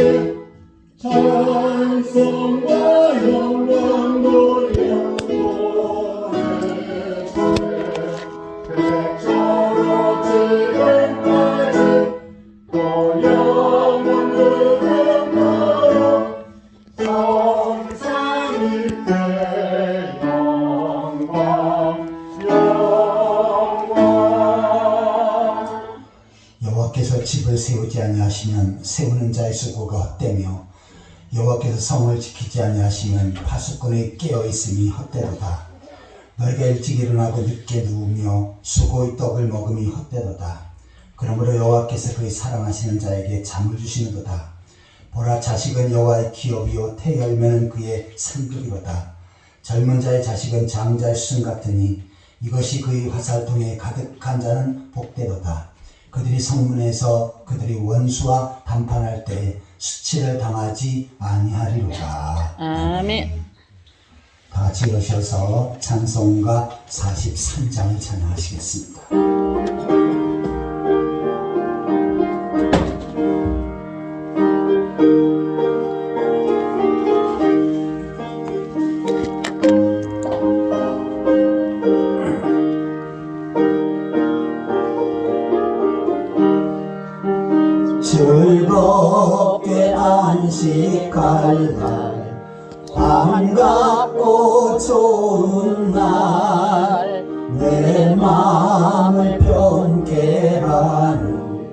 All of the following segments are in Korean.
주께 찬송과 영광 돌려보내세 백처럼 지금까지 또 영원 그대로 성삼위 때 영광 여호와께서 집을 세우지 아니하시면 세우는 자의 수고가 헛되며 여호와께서 성을 지키지 아니하시면 파수꾼의 깨어있음이 헛되도다. 너희가 일찍 일어나고 늦게 누우며 수고의 떡을 먹음이 헛되도다. 그러므로 여호와께서 그의 사랑하시는 자에게 잠을 주시는도다. 보라, 자식은 여호와의 기업이요 태열매는 그의 상급이로다. 젊은 자의 자식은 장자의 수순 같으니 이것이 그의 화살통에 가득한 자는 복되도다. 그들이 성문에서 그들이 원수와 담판할 때 수치를 당하지 아니하리로다. 아멘. 다 같이 일어서서 찬송가 43장을 찬양하시겠습니다. 즐겁게 안식할 날 반갑고 좋은 날 내 마음을 편케 하는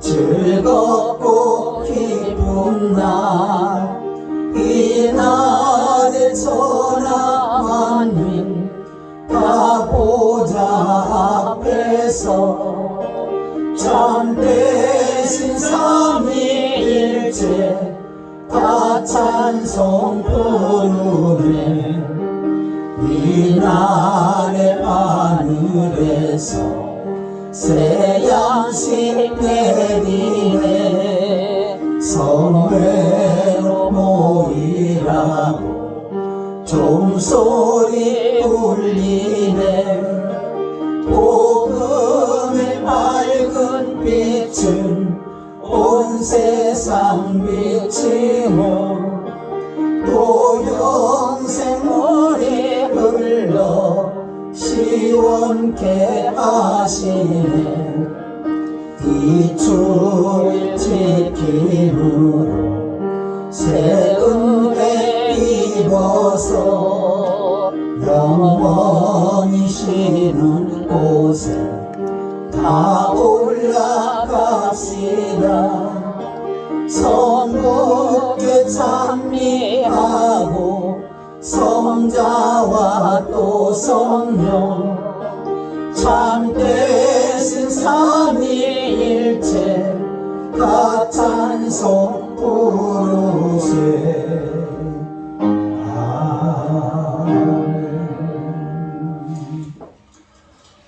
즐겁고 기쁜 날 이 날에 천하 만민 다 보좌 앞에서 참되신 삼위일체 다 찬송 부르네. 이 날의 하늘에서 새 양식 내리네. 성회로 모이라고 종소리 울리네. 복음의 밝은 빛은 온 세상 비치고 또 영생 물이 흘러 시원케 하시네. 이 주를 지킴으로 새 은혜 입어서 영원히 쉬는 곳에 다 올라갑시다. 성국에 찬미하고 성자와 또 성령 참되신 삼위일체 다 찬송 부르세.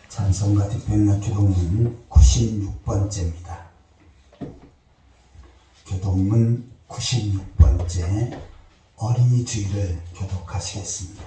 찬송가 대표나 교동문 96번째입니다. 교동문 96번째 어린이 주일을 교독하시겠습니다.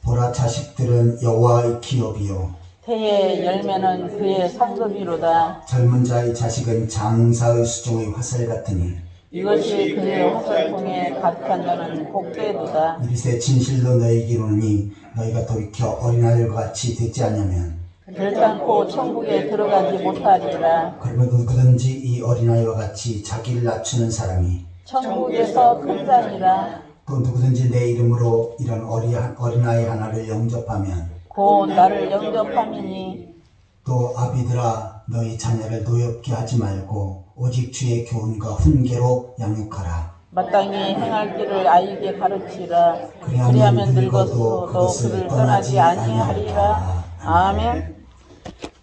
보라, 자식들은 여호와의 기업이요 태의 열매는 그의 상급이로다. 젊은 자의 자식은 장사의 수종의 화살 같으니 이것이 그의 화살통에 가득한 자는 복되도다. 이르세 진실로 너희에게 이르노니 너희가 돌이켜 어린아이들과 같이 되지 않으면 결단코 천국에 들어가지 못하리라. 그러면 누구든지 이 어린아이와 같이 자기를 낮추는 사람이 천국에서 큰 자니라. 또 누구든지 내 이름으로 이런 어린아이 하나를 영접하면 곧 나를 영접함이니 또 아비들아, 너희 자녀를 노엽게 하지 말고 오직 주의 교훈과 훈계로 양육하라. 마땅히 행할 길을 아이에게 가르치라. 그리하면 늙어도 그를 떠나지 아니하리라. 아멘.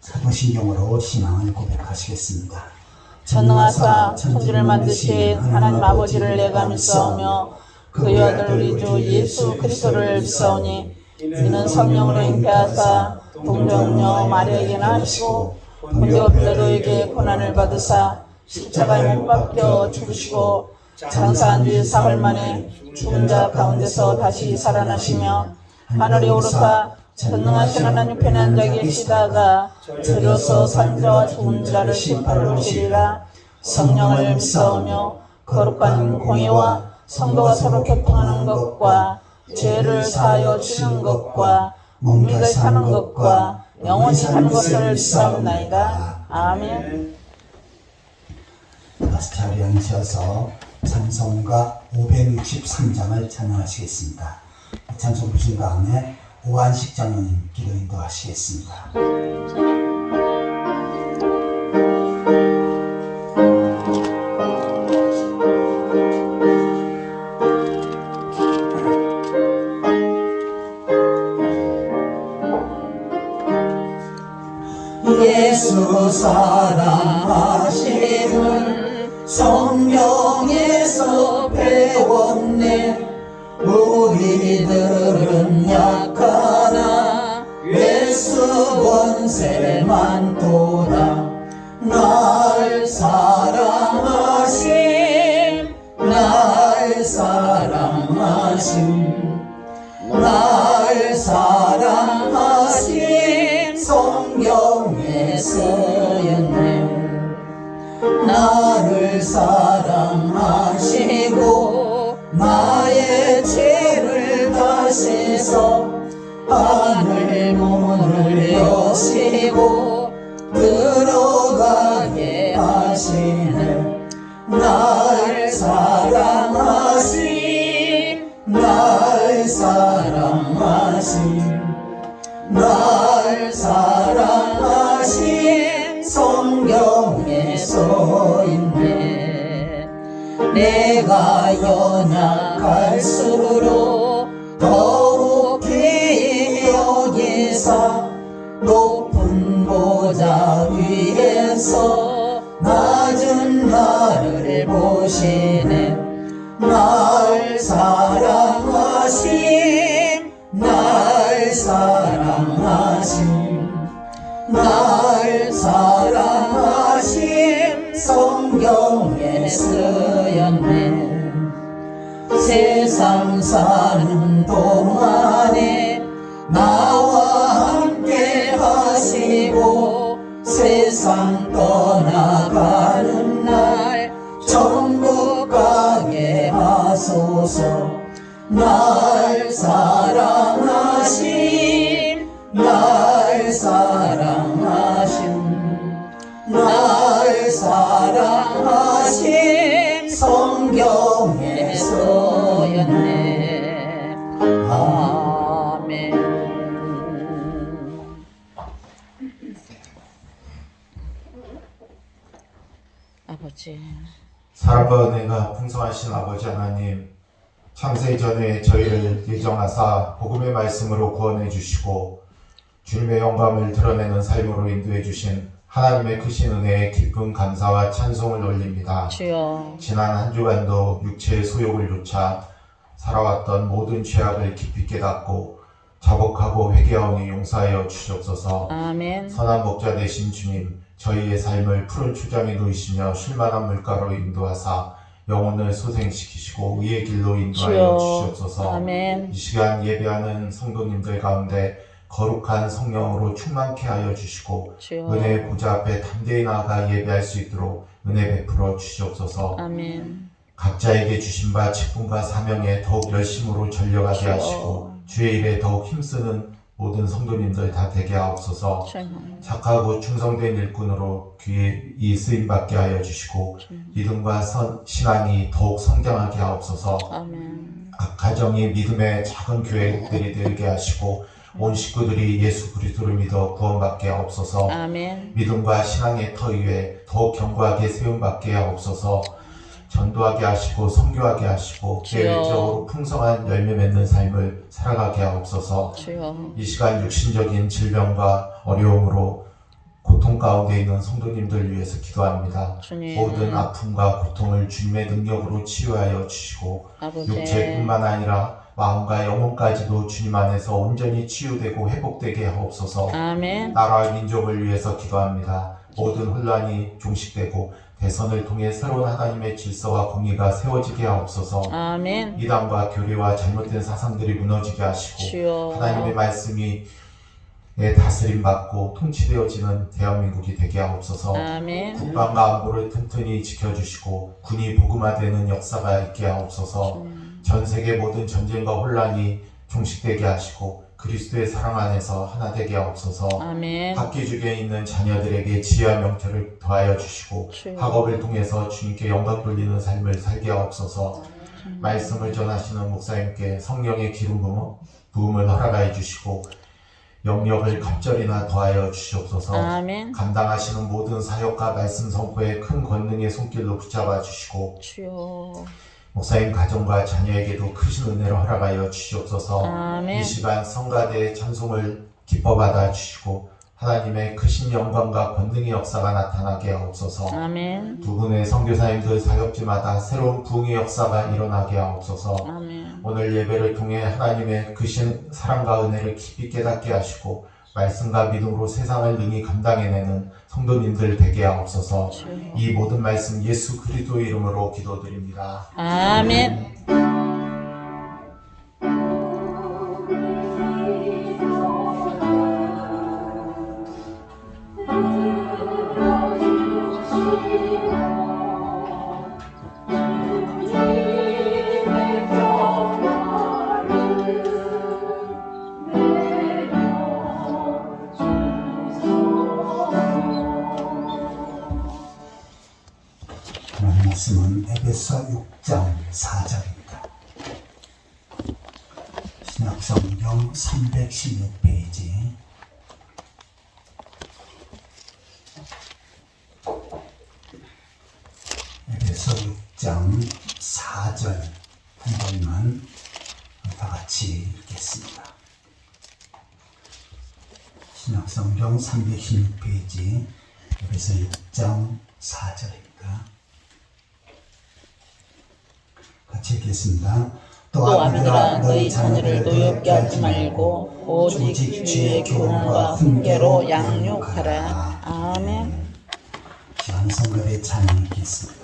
사도신경으로 신앙을 고백하시겠습니다. 전능하사 천지를 만드신 하나님 아버지를 내가 믿사오며 그의 아들 우리 주 예수 그리스도를 믿사오니 이는 성령으로 잉태하사 동정녀 마리아에게 나시고 본디오 빌라도에게 고난을 받으사 십자가에 못 박혀 죽으시고 장사한 지 사흘 만에 죽은 자 가운데서 다시 살아나시며 하늘에 오르사 전능하신 하나님 편에 앉아 계시다가 저로서 산자와 죽은 자를 심판을 오시리라. 성령을 믿사오며 거룩한 공예와 성도가 서로 교통하는 것과 죄를 사하여 주는 것과 몸을 사는 것과 영원히 사는 것을 믿사옵나이다. 아멘. 다시 자리에 앉으셔서 찬송가 563장을 찬양하시겠습니다. 찬송 부르신 다음에 오한식 장로님 기도 인도하시겠습니다. 예수 사랑하심을 성경에서 배웠네. 우리들은 약하나 예수 권세 많도다. 날 사랑하심 날 사랑하심 날 사랑하심 성경에 쓰였네. 나를 사랑하시고 나의 죄를 다시서 하늘 문을 여시고 들어가게 하시네. 날 사랑하심 날 사랑하심 날 사랑하심 성경에 써있네. 내가 연약할수록 더욱히 여기사 높은 보좌 위에서 낮은 나를 보시네. 날 사랑하심 날 사랑하심 날 사랑하심 성경에 쓰였네. 세상 사는 동안에 나와 함께 하시고 세상 떠나가는 날 천국 가게 하소서. 날 사랑하심 날 사랑하심 날 사랑하심 성경에 써였네. 아멘. 아버지, 사랑과 은혜가 풍성하신 아버지 하나님, 창세 전에 저희를 예정하사 복음의 말씀으로 구원해 주시고 주님의 영광을 드러내는 삶으로 인도해 주신 하나님의 크신 은혜에 깊은 감사와 찬송을 올립니다. 주여, 지난 한 주간도 육체의 소욕을 좇아 살아왔던 모든 죄악을 깊이 깨닫고 자복하고 회개하오니 용서하여 주시옵소서. 아멘. 선한 목자 되신 주님, 저희의 삶을 푸른 초장에 놓이시며 쉴만한 물가로 인도하사 영혼을 소생시키시고 의의 길로 인도하여 주시옵소서. 아멘. 이 시간 예배하는 성도님들 가운데 거룩한 성령으로 충만케 하여 주시고 주여. 은혜의 보좌 앞에 담대히 나아가 예배할 수 있도록 은혜 베풀어 주시옵소서. 아멘. 각자에게 주신 바 직분과 사명에 더욱 열심으로 전력하게 주여. 하시고 주의 일에 더욱 힘쓰는 모든 성도님들 다 되게 하옵소서. 주여. 착하고 충성된 일꾼으로 귀에 이 쓰임받게 하여 주시고 믿음과 신앙이 더욱 성장하게 하옵소서. 아멘. 각 가정이 믿음의 작은 교회들이 되게 하시고 온 식구들이 예수 그리스도를 믿어 구원받게 하옵소서. 아멘. 믿음과 신앙의 터 위에 더욱 견고하게 세움받게 하옵소서. 전도하게 하시고 선교하게 하시고 주여. 계획적으로 풍성한 열매 맺는 삶을 살아가게 하옵소서. 주여. 이 시간 육신적인 질병과 어려움으로 고통 가운데 있는 성도님들 위해서 기도합니다. 주님. 모든 아픔과 고통을 주님의 능력으로 치유하여 주시고 아버지. 육체뿐만 아니라 마음과 영혼까지도 주님 안에서 온전히 치유되고 회복되게 하옵소서. 아멘. 나라와 민족을 위해서 기도합니다. 모든 혼란이 종식되고 대선을 통해 새로운 하나님의 질서와 공의가 세워지게 하옵소서. 아멘. 이단과 교리와 잘못된 사상들이 무너지게 하시고 주여. 하나님의 말씀이 다스림 받고 통치되어지는 대한민국이 되게 하옵소서. 아멘. 국방과 안보를 튼튼히 지켜주시고 군이 복음화되는 역사가 있게 하옵소서. 전 세계 모든 전쟁과 혼란이 종식되게 하시고 그리스도의 사랑 안에서 하나 되게 하옵소서. 아멘. 학기중에 있는 자녀들에게 지혜와 명철을 더하여 주시고 주여. 학업을 통해서 주님께 영광 돌리는 삶을 살게 하옵소서. 말씀을 전하시는 목사님께 성령의 기름 부음을 허락하여 주시고 영역을 갑절이나 더하여 주시옵소서. 아멘. 감당하시는 모든 사역과 말씀 선포에 큰 권능의 손길로 붙잡아 주시고 주여. 목사님 가정과 자녀에게도 크신 은혜를 허락하여 주시옵소서. 아멘. 이 시간 성가대의 찬송을 기뻐 받아 주시고 하나님의 크신 영광과 권능의 역사가 나타나게 하옵소서. 아멘. 두 분의 선교사님들 사역지마다 새로운 부흥의 역사가 일어나게 하옵소서. 아멘. 오늘 예배를 통해 하나님의 크신 사랑과 은혜를 깊이 깨닫게 하시고 말씀과 믿음으로 세상을 능히 감당해내는 성도님들 되게 하옵소서. 이 모든 말씀 예수 그리스도 이름으로 기도드립니다. 아멘. 하나님 말씀은 에베소 6장 4절입니다. 신약성경 316페이지 에베소 6장 4절 한 번만 다 같이 읽겠습니다. 신약성경 316페이지 에베소 6장 4절입니다. 같이 읽겠습니다. 또 아비들아 너희 자녀를 노엽게 하지 말고 오직 주의 교훈과 훈계로 양육하라. 아멘. 시간 성결의 찬양 읽겠습니다.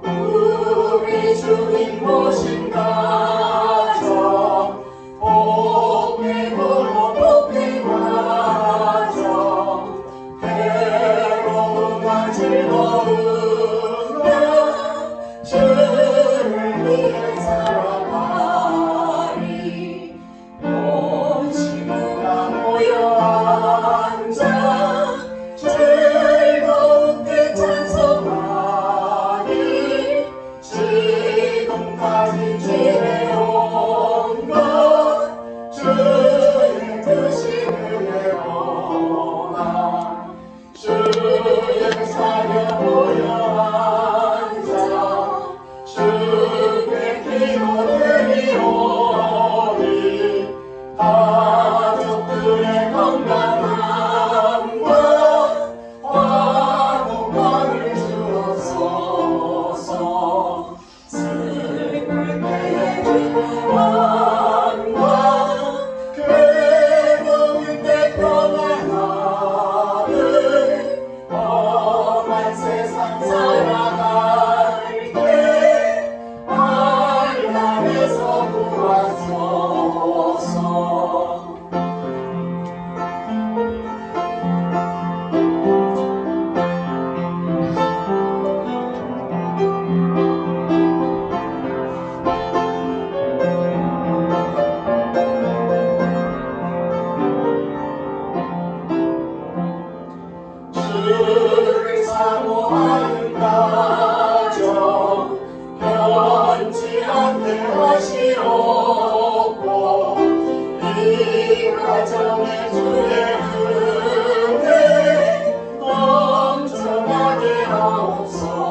우리 주님 모신 가정 복되고 복된 가정 괴로움과 즐거움과 주를 위해 살아가리 온 친구가 모여 앉아 즐겁게 찬송하리 지금까지 지내온 것 주의 뜻이 그대로나 주의 사려 모여 앉아 주께 기도드리오니 가족들의 건강함과 화목함을 주옵소서. 슬플 때의 기쁨과 괴로울 때 평안함을 험한 세상 살아갈 때 환난에서 구하소서. 주를 사모하는 가정 변치 않게 하시옵고 이 가정에 주의 은혜 넘쳐나게 하옵소서.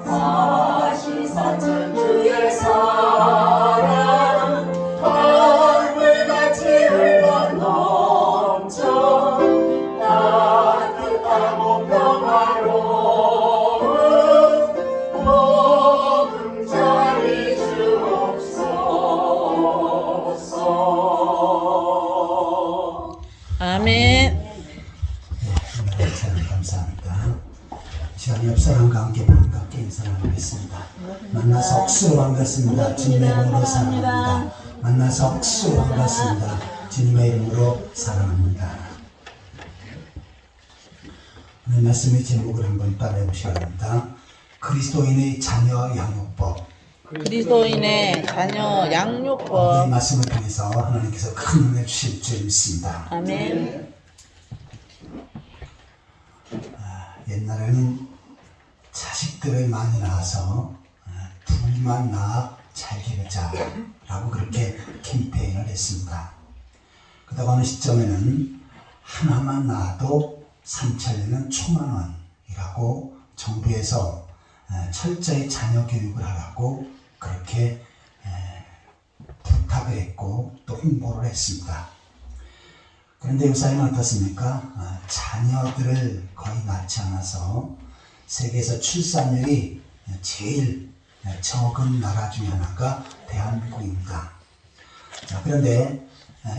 사시사철 주의 사랑 할례가 아멘. 오늘의 찬양 감사합니다. 시간 옆 사람과 함께 반갑게 인사를 하겠습니다. 만나서 억수로 반갑습니다. 주님의 이름으로 사랑합니다. 만나서 억수로 반갑습니다. 주님의 이름으로 사랑합니다. 오늘 말씀의 제목을 한번 따라해 보시기 바랍니다. 그리스도인의 자녀 양육법. 그리스도인의 자녀 이 양육법. 말씀을 통해서 하나님께서 큰 은혜 주실 줄 믿습니다. 아멘. 옛날에는 자식들을 많이 낳아서 둘만 낳아 잘 기르자라고 그렇게 캠페인을 했습니다. 그러다가 어느 시점에는 하나만 낳아도 삼천리는 초만원이라고 정부에서 철저히 자녀 교육을 하라고 그렇게 부탁을 했고 또 홍보를 했습니다. 그런데 요사이는 어떻습니까? 자녀들을 거의 낳지 않아서 세계에서 출산율이 제일 적은 나라 중에 하나가 대한민국입니다. 그런데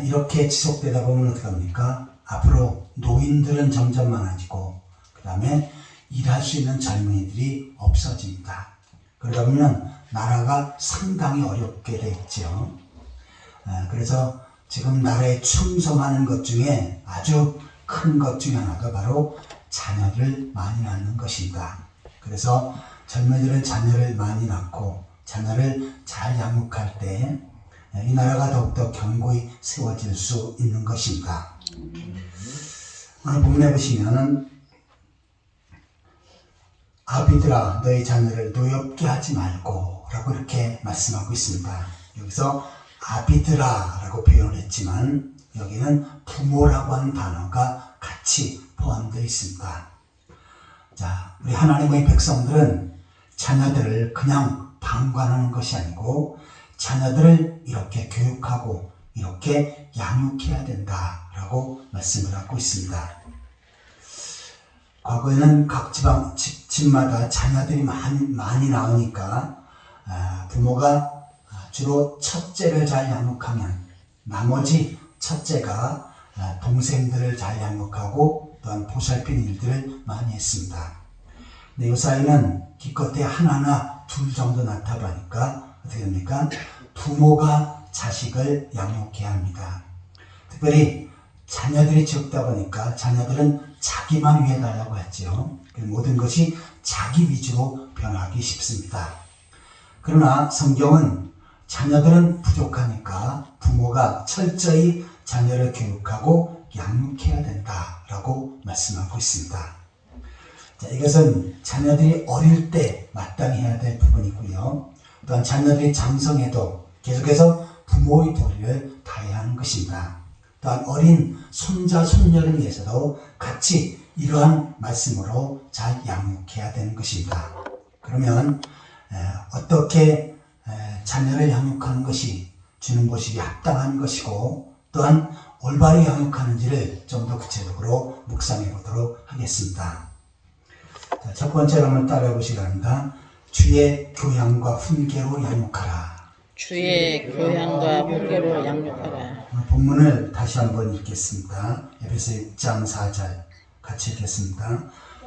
이렇게 지속되다 보면 어떻게 합니까? 앞으로 노인들은 점점 많아지고 그 다음에 일할 수 있는 젊은이들이 없어집니다. 그러다 보면 나라가 상당히 어렵게 되겠죠. 그래서 지금 나라에 충성하는 것 중에 아주 큰 것 중에 하나가 바로 자녀를 많이 낳는 것입니다. 그래서 젊은이들은 자녀를 많이 낳고 자녀를 잘 양육할 때 이 나라가 더욱더 견고히 세워질 수 있는 것입니다. 오늘 본문에 보시면은 아비들아 너희 자녀를 노엽게 하지 말고 라고 이렇게 말씀하고 있습니다. 여기서 아비들아 라고 표현을 했지만 여기는 부모라고 하는 단어가 같이 포함되어 있습니다. 자, 우리 하나님의 백성들은 자녀들을 그냥 방관하는 것이 아니고 자녀들을 이렇게 교육하고 이렇게 양육해야 된다라고 말씀을 하고 있습니다. 과거에는 각 집마다 자녀들이 많이 나오니까 부모가 주로 첫째를 잘 양육하면 나머지 첫째가 동생들을 잘 양육하고 또한 보살피는 일들을 많이 했습니다. 근데 요사이는 기껏해 하나나 둘 정도 낳다 보니까 어떻게 됩니까? 부모가 자식을 양육해야 합니다. 특별히 자녀들이 적다 보니까 자녀들은 자기만 위해 달라고 했죠. 모든 것이 자기 위주로 변하기 쉽습니다. 그러나 성경은 자녀들은 부족하니까 부모가 철저히 자녀를 교육하고 양육해야 된다라고 말씀하고 있습니다. 자, 이것은 자녀들이 어릴 때 마땅히 해야 될 부분이고요. 또한 자녀들이 장성해도 계속해서 부모의 도리를 다해야 하는 것입니다. 또한 어린 손자, 손녀를 위해서도 같이 이러한 말씀으로 잘 양육해야 되는 것입니다. 그러면 어떻게 자녀를 양육하는 것이 주는 모습이 합당한 것이고 또한 올바르게 양육하는지를 좀 더 구체적으로 묵상해 보도록 하겠습니다. 자, 첫 번째로 한번 따라해 보시기 바랍니다. 주의 교양과 훈계로 양육하라. 주의 교양과 훈계로 양육하라. 본문을 다시 한번 읽겠습니다. 에베소 6장 4절 같이 읽겠습니다.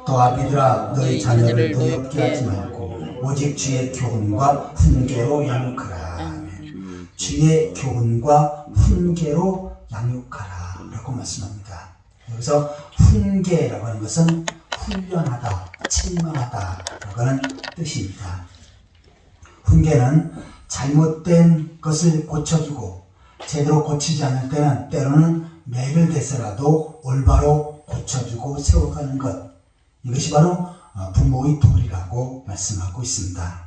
또 아비들아 너희 자녀를 노엽게 하지 말고 오직 주의 교훈과 훈계로 양육하라. 아멘. 주의 교훈과 훈계로 양육하라 라고 말씀합니다. 여기서 훈계라고 하는 것은 훈련하다, 책망하다 라고 하는 뜻입니다. 훈계는 잘못된 것을 고쳐주고 제대로 고치지 않을 때는 때로는 매를 대서라도 올바로 고쳐주고 세워가는 것, 이것이 바로 부모의 도리라고 말씀하고 있습니다.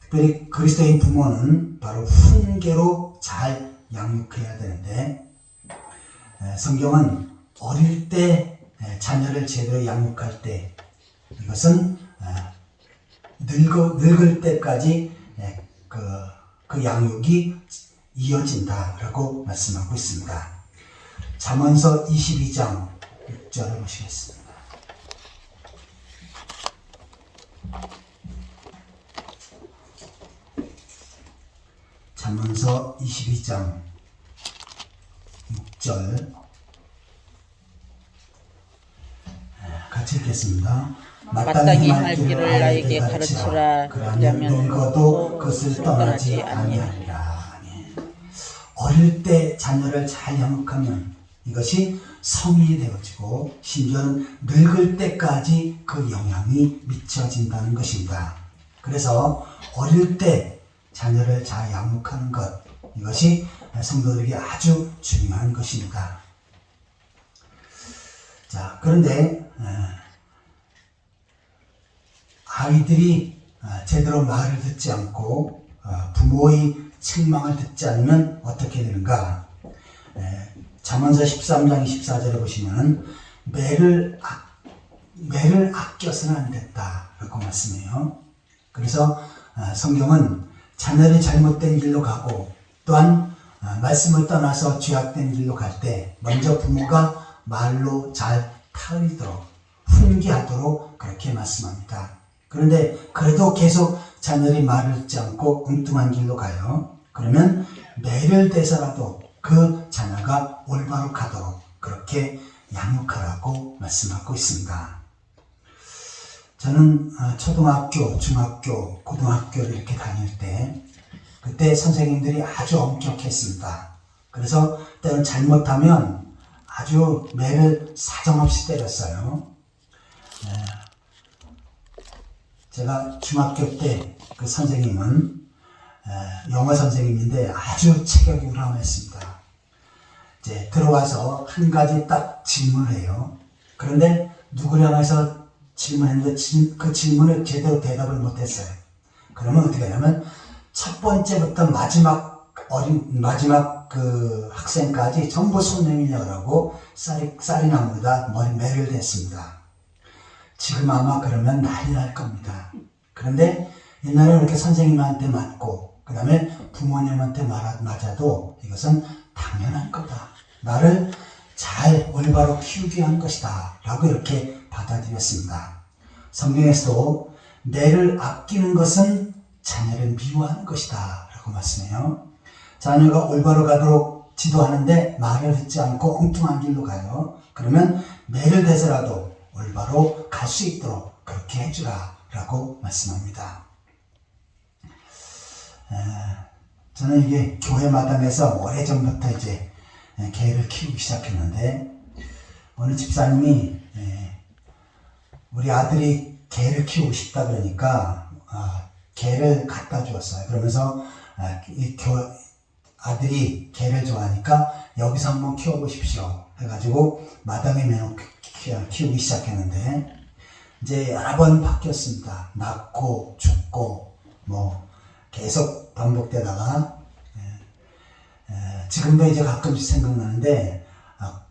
특별히 그리스도인 부모는 바로 훈계로 잘 양육해야 되는데 성경은 어릴 때 자녀를 제대로 양육할 때 이것은 늙을 때까지 그 양육이 이어진다라고 말씀하고 있습니다. 잠언서 22장 6절을 보시겠습니다. 잠언서 22장 6절 읽겠습니다. 마땅히 할 길을 나에게 가르치라. 그러면 늙어도 그것을 떠나지 아니하리라. 아멘. 어릴 때 자녀를 잘 양육하면 이것이 성인이 되어지고 심지어는 늙을 때까지 그 영향이 미쳐진다는 것입니다. 그래서 어릴 때 자녀를 잘 양육하는 것, 이것이 성도들에게 아주 중요한 것입니다. 자, 그런데 아이들이 제대로 말을 듣지 않고 부모의 책망을 듣지 않으면 어떻게 되는가? 잠언서 13장 24절에 보시면 매를 아껴서는 안 됐다라고 말씀해요. 그래서 성경은 자녀를 잘못된 길로 가고 또한 말씀을 떠나서 죄악된 길로 갈 때 먼저 부모가 말로 잘 타의도록 훈계하도록 그렇게 말씀합니다. 그런데 그래도 계속 자녀들이 말을 듣지 않고 엉뚱한 길로 가요. 그러면 매를 대서라도 그 자녀가 올바로 가도록 그렇게 양육하라고 말씀하고 있습니다. 저는 초등학교, 중학교, 고등학교를 이렇게 다닐 때 그때 선생님들이 아주 엄격했습니다. 그래서 때는 잘못하면 아주 매를 사정없이 때렸어요. 제가 중학교 때 그 선생님은 영어 선생님인데 아주 체격이 우람했습니다. 이제 들어와서 한 가지 딱 질문을 해요. 그런데 누구를 향해서 질문했는데 그 질문을 제대로 대답을 못했어요. 그러면 어떻게 하냐면 첫 번째부터 마지막 그 학생까지 전부 손 내밀려고 하고 쌀이 나무에다 매를 댔습니다. 지금 아마 그러면 난리 날 겁니다. 그런데 옛날에 이렇게 선생님한테 맞고 그 다음에 부모님한테 맞아도 이것은 당연한 거다. 나를 잘 올바로 키우기 위한 것이다 라고 이렇게 받아들였습니다. 성경에서도 매를 아끼는 것은 자녀를 미워하는 것이다 라고 말씀해요. 자녀가 올바로 가도록 지도하는데 말을 듣지 않고 엉뚱한 길로 가요. 그러면 매를 대서라도 올바로 갈 수 있도록 그렇게 해주라 라고 말씀합니다. 저는 이게 교회 마당에서 오래전부터 이제 개를 키우기 시작했는데 어느 집사님이 우리 아들이 개를 키우고 싶다 그러니까 개를 갖다 주었어요. 그러면서 아들이 개를 좋아하니까 여기서 한번 키워보십시오 해가지고 마당에 매놓고 키우기 시작했는데 이제 여러 번 바뀌었습니다. 낳고 죽고 뭐 계속 반복되다가 지금도 이제 가끔씩 생각나는데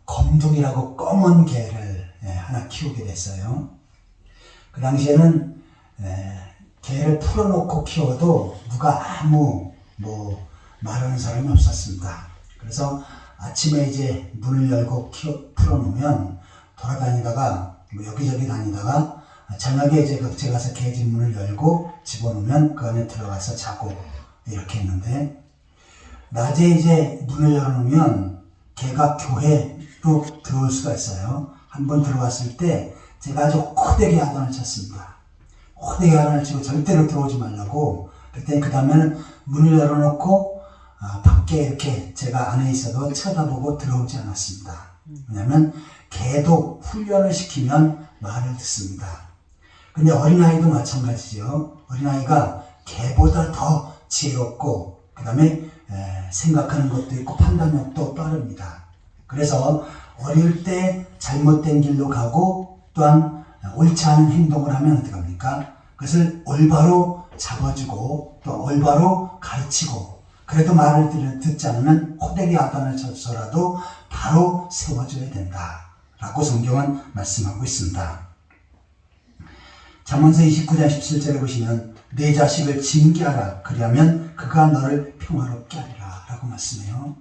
검둥이라고 검은 개를 하나 키우게 됐어요. 그 당시에는 개를 풀어놓고 키워도 누가 아무 말하는 사람이 없었습니다. 그래서 아침에 이제 문을 열고 풀어놓으면 돌아다니다가 여기저기 다니다가 저녁에 이제 격체 가서 개집 문을 열고 집어넣으면 그 안에 들어가서 자고 이렇게 했는데 낮에 이제 문을 열어놓으면 개가 교회로 들어올 수가 있어요. 한번 들어왔을 때 제가 아주 호되게 야단을 쳤습니다. 호되게 야단을 치고 절대로 들어오지 말라고. 그랬더니 그 다음에는 문을 열어놓고 밖에 이렇게 제가 안에 있어도 쳐다보고 들어오지 않았습니다. 왜냐하면 개도 훈련을 시키면 말을 듣습니다. 근데 어린아이도 마찬가지죠. 어린아이가 개보다 더 지혜롭고 그 다음에 생각하는 것도 있고 판단력도 빠릅니다. 그래서 어릴 때 잘못된 길로 가고 또한 옳지 않은 행동을 하면 어떡합니까? 그것을 올바로 잡아주고 또 올바로 가르치고 그래도 말을 듣지 않으면 호되게 야단을 쳐서라도 바로 세워줘야 된다 라고 성경은 말씀하고 있습니다. 잠언서 29장 17절에 보시면 내 자식을 징계하라 그리하면 그가 너를 평화롭게 하리라 라고 말씀해요.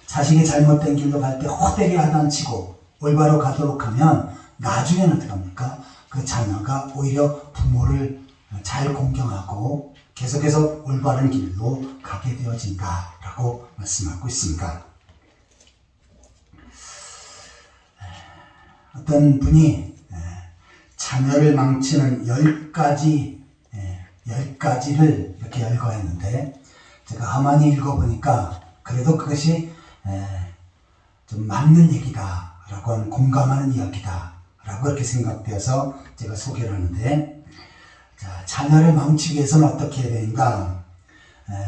자식이 잘못된 길로 갈 때 호되게 야단치고 올바로 가도록 하면 나중에는 어떡합니까? 그 자녀가 오히려 부모를 잘 공경하고 계속해서 올바른 길로 가게 되어진다 라고 말씀하고 있습니다. 어떤 분이 자녀를 망치는 10가지를 이렇게 열거했는데, 제가 가만히 읽어보니까 그래도 그것이 좀 맞는 얘기다라고 하는, 공감하는 이야기다라고 이렇게 생각되어서 제가 소개를 하는데, 자, 자녀를 망치기 위해서는 어떻게 해야 되는가?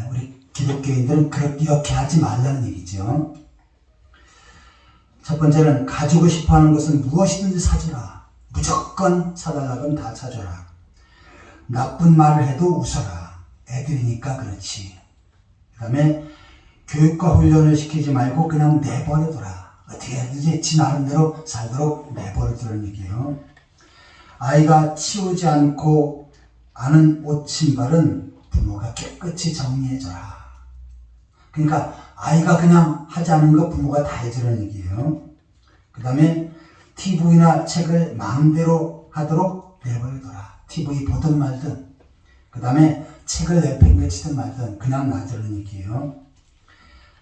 우리 기독교인들은 이렇게 하지 말라는 얘기죠. 첫 번째는 가지고 싶어하는 것은 무엇이든지 사주라. 무조건 사달라고 하면 다 사줘라. 나쁜 말을 해도 웃어라. 애들이니까 그렇지. 그 다음에 교육과 훈련을 시키지 말고 그냥 내버려둬라. 어떻게 해야지 지 나름대로 살도록 내버려두라는 얘기예요. 아이가 치우지 않고 아는 옷 신발은 부모가 깨끗이 정리해줘라. 그러니까 아이가 그냥 하지 않은 거 부모가 다 해주라는 얘기예요. 그 다음에 TV나 책을 마음대로 하도록 내버려둬라. TV 보든 말든, 그 다음에 책을 내팽개치든 말든 그냥 놔두라는 얘기예요.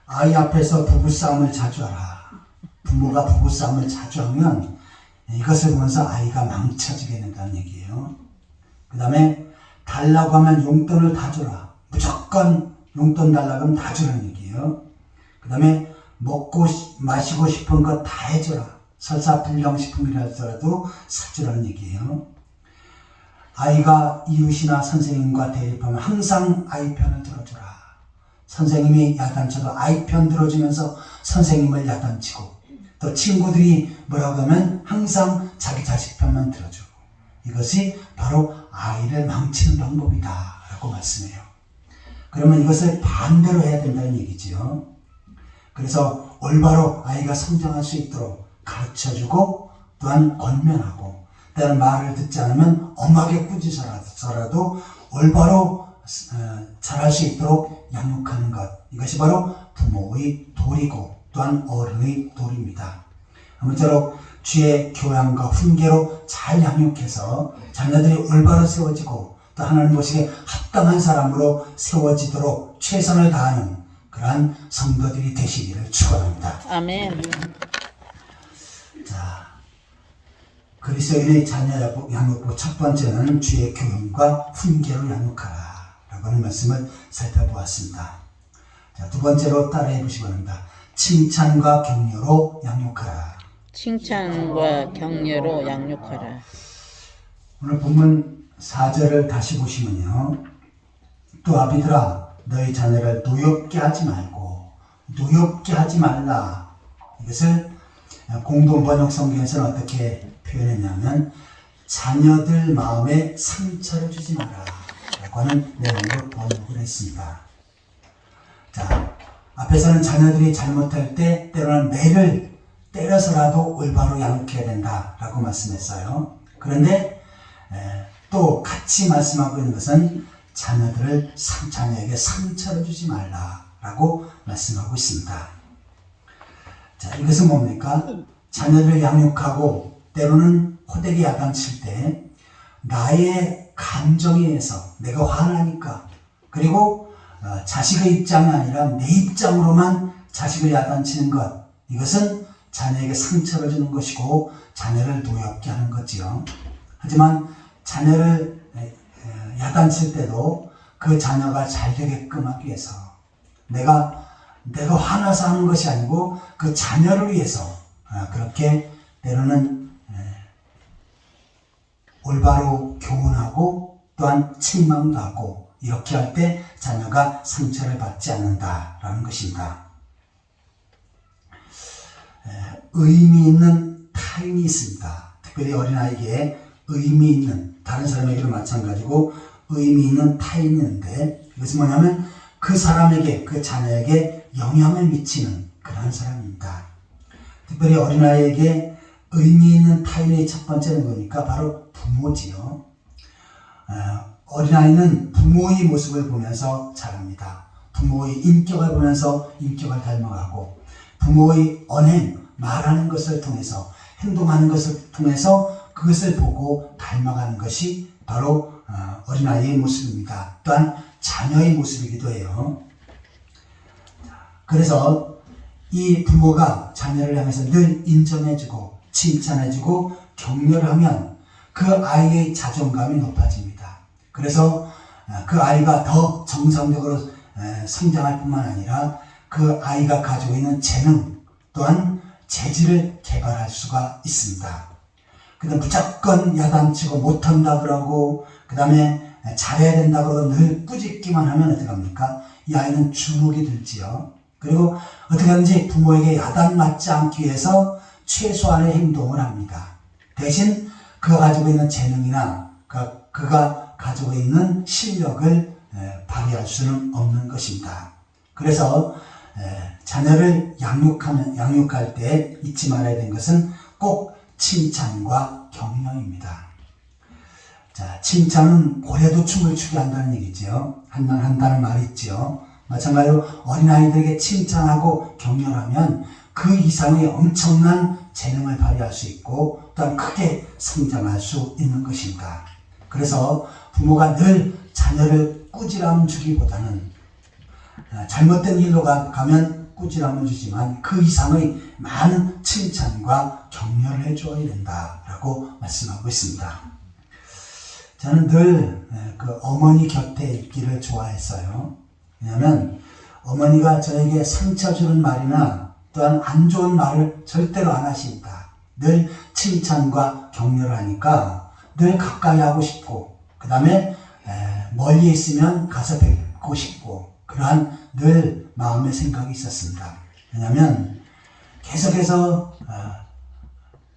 아이 앞에서 부부싸움을 자주 하라. 부모가 부부싸움을 자주 하면 이것을 보면서 아이가 망쳐지게 된다는 얘기예요. 그 다음에 달라고 하면 용돈을 다 줘라. 무조건 용돈 달라고 하면 다 주라는 얘기예요. 그 다음에 먹고 마시고 싶은 거 다 해줘라. 설사 불량식품이라도 사주라는 얘기예요. 아이가 이웃이나 선생님과 대립하면 항상 아이 편을 들어주라. 선생님이 야단쳐도 아이 편 들어주면서 선생님을 야단치고, 또 친구들이 뭐라고 하면 항상 자기 자식 편만 들어주고, 이것이 바로 아이를 망치는 방법이다 라고 말씀해요. 그러면 이것을 반대로 해야 된다는 얘기지요. 그래서 올바로 아이가 성장할 수 있도록 가르쳐주고, 또한 권면하고, 때로는 말을 듣지 않으면 엄하게 꾸짖어서라도 올바로 잘할 수 있도록 양육하는 것, 이것이 바로 부모의 도리고 또한 어른의 도리입니다. 아무쪼록 주의 교양과 훈계로 잘 양육해서 자녀들이 올바로 세워지고 또 하나님 보시기에 합당한 사람으로 세워지도록 최선을 다하는 그러한 성도들이 되시기를 축원합니다. 아멘. 자, 그리스도인의 자녀 양육법 첫 번째는 주의 교훈과 훈계로 양육하라 라고 하는 말씀을 살펴보았습니다. 자, 두 번째로 따라해 보시기 바랍니다. 칭찬과 격려로 양육하라. 칭찬과 격려로 양육하라. 오늘 본문 4절을 다시 보시면요, 또 아비들아 너희 자녀를 노엽게 하지 말라. 이것을 공동 번역 성경에서는 어떻게 표현했냐면 자녀들 마음에 상처를 주지 마라 라고 하는 내용으로 번역을 했습니다. 자, 앞에서는 자녀들이 잘못할 때 때로는 매를 때려서라도 올바로 양육해야 된다 라고 말씀했어요. 그런데 또 같이 말씀하고 있는 것은 자녀에게 상처를 주지 말라 라고 말씀하고 있습니다. 자, 이것은 뭡니까? 자녀를 양육하고 때로는 호되게 야단칠 때 나의 감정에 의해서 내가 화나니까, 그리고 자식의 입장이 아니라 내 입장으로만 자식을 야단치는 것, 이것은 자녀에게 상처를 주는 것이고 자녀를 노엽게 하는 거지요. 하지만 자녀를 야단칠 때도 그 자녀가 잘 되게끔 하기 위해서 내가 화나서 하는 것이 아니고 그 자녀를 위해서 그렇게 때로는 올바로 교훈하고 또한 책망도 하고, 이렇게 할 때 자녀가 상처를 받지 않는다라는 것입니다. 의미 있는 타인이 있습니다. 특별히 어린아이에게 의미 있는, 다른 사람에게도 마찬가지고 의미 있는 타인이 있는데, 이것은 뭐냐면 그 사람에게, 그 자녀에게 영향을 미치는 그런 사람입니다. 특별히 어린아이에게 의미 있는 타인의 첫 번째는 뭐니까 바로 부모지요. 어린아이는 부모의 모습을 보면서 자랍니다. 부모의 인격을 보면서 인격을 닮아가고, 부모의 언행, 말하는 것을 통해서, 행동하는 것을 통해서 그것을 보고 닮아가는 것이 바로 어린아이의 모습입니다. 또한 자녀의 모습이기도 해요. 그래서 이 부모가 자녀를 향해서 늘 인정해주고 칭찬해주고 격려를 하면 그 아이의 자존감이 높아집니다. 그래서 그 아이가 더 정상적으로 성장할 뿐만 아니라 그 아이가 가지고 있는 재능 또한 재질을 개발할 수가 있습니다. 그다음 무조건 야단치고 못한다 그러고 그 다음에 잘해야 된다 그러고 늘 꾸짖기만 하면 어떻게 합니까? 이 아이는 주눅이 들지요. 그리고 어떻게 하든지 부모에게 야단 맞지 않기 위해서 최소한의 행동을 합니다. 대신 그가 가지고 있는 재능이나 그가 가지고 있는 실력을 발휘할 수는 없는 것입니다. 그래서 자녀를 양육할 때 잊지 말아야 되는 것은 꼭 칭찬과 격려입니다. 자, 칭찬은 고래도 춤을 추게 한다는 얘기죠. 한다는 말이 있죠. 마찬가지로 어린아이들에게 칭찬하고 격려하면 그 이상의 엄청난 재능을 발휘할 수 있고 또한 크게 성장할 수 있는 것입니다. 그래서 부모가 늘 자녀를 꾸지람 주기보다는 잘못된 길로 가면 꾸지람을 주지만 그 이상의 많은 칭찬과 격려를 해줘야 된다라고 말씀하고 있습니다. 저는 늘 그 어머니 곁에 있기를 좋아했어요. 왜냐하면 어머니가 저에게 상처 주는 말이나 또한 안 좋은 말을 절대로 안 하십니다. 늘 칭찬과 격려를 하니까 늘 가까이 하고 싶고 그 다음에 멀리 있으면 가서 뵙고 싶고 그러한 늘 마음의 생각이 있었습니다. 왜냐하면 계속해서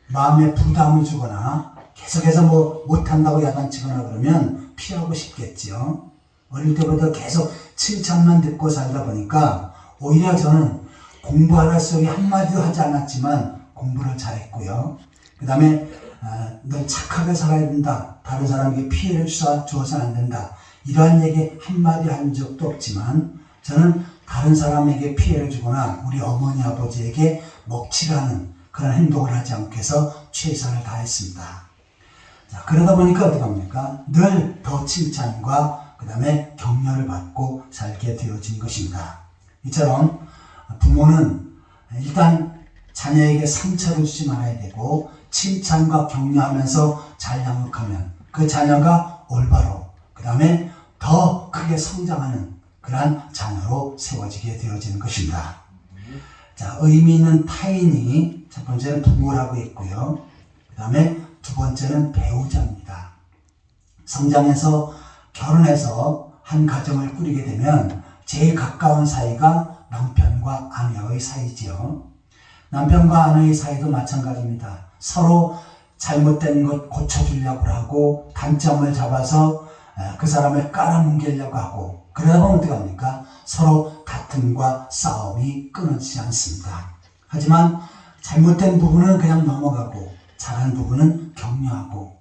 마음에 부담을 주거나 계속해서 못한다고 야단치거나 그러면 피하고 싶겠지요. 어릴 때부터 계속 칭찬만 듣고 살다 보니까 오히려 저는 공부하라 소리 한마디도 하지 않았지만 공부를 잘했고요. 그 다음에 넌 착하게 살아야 된다. 다른 사람에게 피해를 주어서는 안 된다. 이러한 얘기 한마디 한 적도 없지만 저는 다른 사람에게 피해를 주거나 우리 어머니 아버지에게 먹칠하는 그런 행동을 하지 않고 해서 최선을 다했습니다. 자, 그러다 보니까 어떻게 합니까? 늘 더 칭찬과 그 다음에 격려를 받고 살게 되어진 것입니다. 이처럼 부모는 일단 자녀에게 상처를 주지 말아야 되고 칭찬과 격려하면서 잘 양육하면 그 자녀가 올바로 그 다음에 더 크게 성장하는 그러한 자녀로 세워지게 되어지는 것입니다. 자, 의미 있는 타인이 첫 번째는 부모라고 했고요. 그 다음에 두 번째는 배우자입니다. 성장해서 결혼해서 한 가정을 꾸리게 되면 제일 가까운 사이가 남편과 아내의 사이지요. 남편과 아내의 사이도 마찬가지입니다. 서로 잘못된 것 고쳐주려고 하고 단점을 잡아서 그 사람을 깔아뭉개려고 하고 그러다 보면 어떻게 합니까? 서로 다툼과 싸움이 끊어지지 않습니다. 하지만 잘못된 부분은 그냥 넘어가고 잘한 부분은 격려하고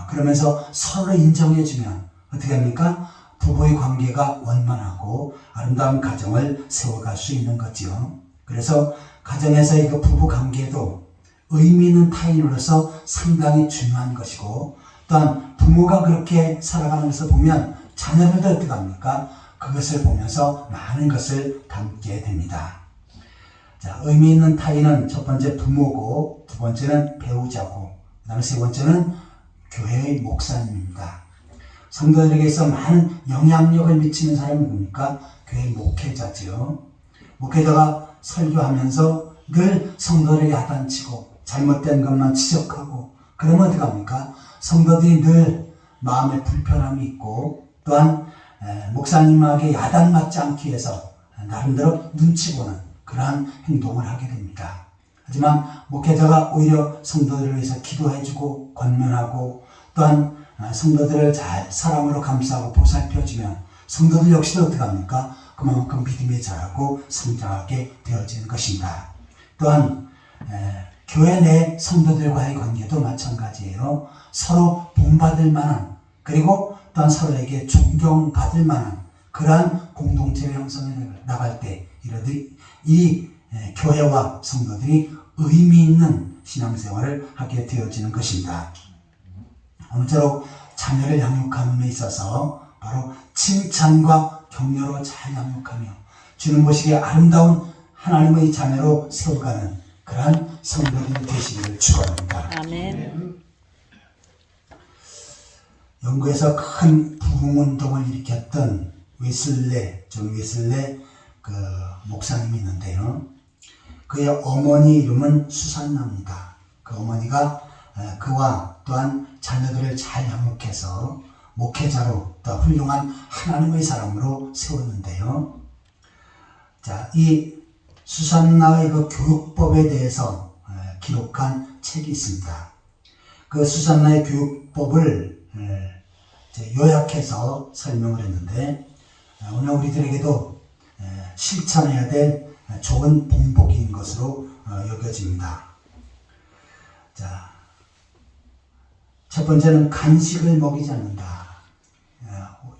그러면서 서로 인정해주면 어떻게 합니까? 부부의 관계가 원만하고 아름다운 가정을 세워갈 수 있는 거죠. 그래서 가정에서의 그 부부 관계도 의미 있는 타인으로서 상당히 중요한 것이고 또한 부모가 그렇게 살아가는 것을 보면 자녀들도 어떻게 합니까? 그것을 보면서 많은 것을 담게 됩니다. 자, 의미 있는 타인은 첫 번째 부모고 두 번째는 배우자고 그 다음에 세 번째는 교회의 목사님입니다. 성도들에게 있어 많은 영향력을 미치는 사람이 뭡니까? 교회 목회자지요. 목회자가 설교하면서 늘 성도들에게 야단치고 잘못된 것만 지적하고 그러면 어떻게 합니까? 성도들이 늘 마음에 불편함이 있고 또한 목사님에게 야단 맞지 않기 위해서 나름대로 눈치 보는 그러한 행동을 하게 됩니다. 하지만 목회자가 오히려 성도들을 위해서 기도해주고 권면하고 또한 성도들을 잘 사랑으로 감싸고 보살펴주면 성도들 역시도 어떻게 합니까? 그만큼 믿음이 자라고 성장하게 되어지는 것입니다. 또한 교회 내 성도들과의 관계도 마찬가지예요. 서로 본받을 만한 그리고 또한 서로에게 존경받을 만한 그러한 공동체를 형성해 나갈 때 이 교회와 성도들이 의미 있는 신앙생활을 하게 되어지는 것입니다. 아무쪼록 자녀를 양육하는 데 있어서 바로 칭찬과 격려로 잘 양육하며 주님 보시기에 아름다운 하나님의 자녀로 세워가는 그러한 성도들이 되시기를 축원합니다. 아멘. 영국에서 큰 부흥운동을 일으켰던 존 웨슬레 그 목사님이 있는데요. 그의 어머니 이름은 수산나입니다. 그 어머니가 그와 또한 자녀들을 잘 양육해서 목회자로 또 훌륭한 하나님의 사람으로 세웠는데요. 자, 이 수산나의 그 교육법에 대해서 기록한 책이 있습니다. 그 수산나의 교육법을 요약해서 설명을 했는데 오늘 우리들에게도 실천해야 될 좋은 본보기인 것으로 여겨집니다. 자, 첫 번째는 간식을 먹이지 않는다.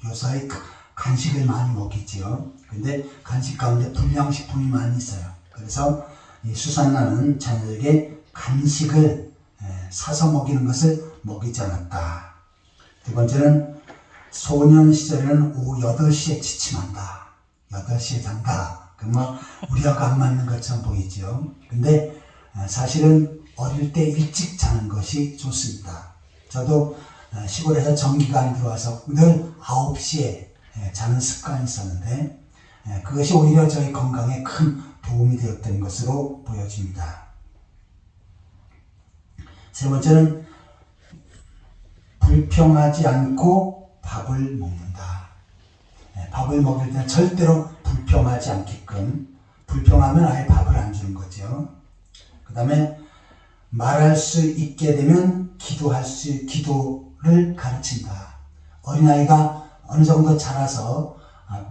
요사이 간식을 많이 먹이지요. 근데 간식 가운데 불량식품이 많이 있어요. 그래서 이 수산나는 자녀에게 간식을 사서 먹이는 것을 먹이지 않았다. 두 번째는 소년 시절에는 오후 8시에 지침한다. 8시에 잔다. 그러면 우리하고 안 맞는 것처럼 보이죠. 근데 사실은 어릴 때 일찍 자는 것이 좋습니다. 저도 시골에서 전기가 안 들어와서 늘 9시에 자는 습관이 있었는데 그것이 오히려 저희 건강에 큰 도움이 되었던 것으로 보여집니다. 세 번째는 불평하지 않고 밥을 먹는다. 밥을 먹을 때는 절대로 불평하지 않게끔, 불평하면 아예 밥을 안 주는 거죠. 그 다음에 말할 수 있게 되면 기도를 가르친다. 어린아이가 어느 정도 자라서